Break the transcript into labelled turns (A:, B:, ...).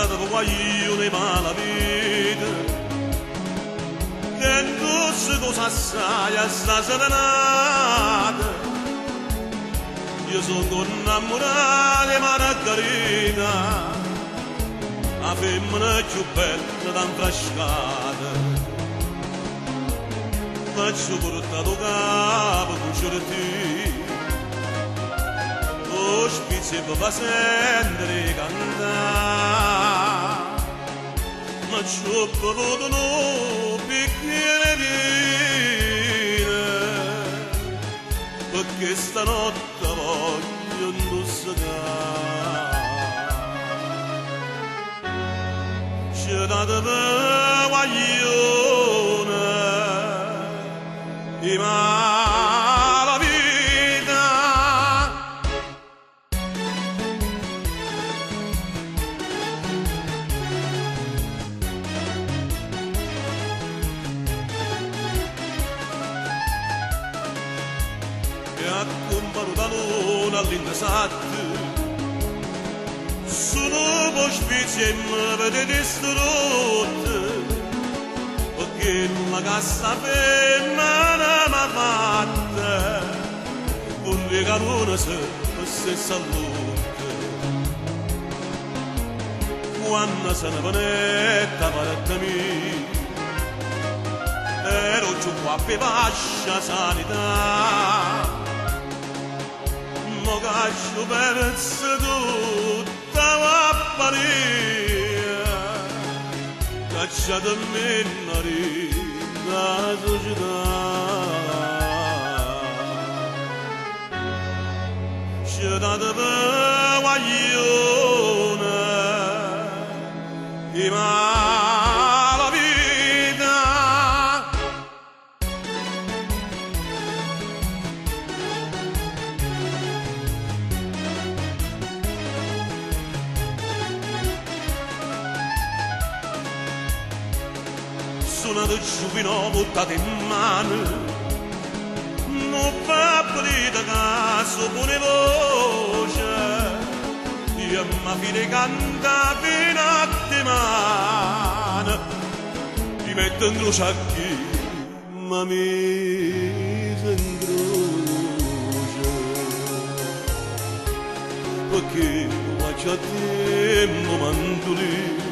A: dato guaglione malavita che tu se tu sassai a sta serenata io sono innamorata di Margherita la femmina più bella da infrascata ma ci ho portato capo con certi lo spizio va sempre cantare ma ci ho bevuto un bicchiere pieno perché stanotte voglio indossare ci date per guaglione di malavita e a comparo da luna all'indesato sono pospizi e mi vede distrutto perché la cassa femmina m'ha fatta un regalone se salute quando se ne venetta paretta mia ero giù qua per vascia sanità mo caccio perso tutta la paria cacciato me la società ci date per guaglione di malavita suonato giù fino buttato in mano non fa pulita caso buone voce io ma fine canta fino a te mano ti metto in croce a chi ma mi in croce perché non faccio a tempo mandolino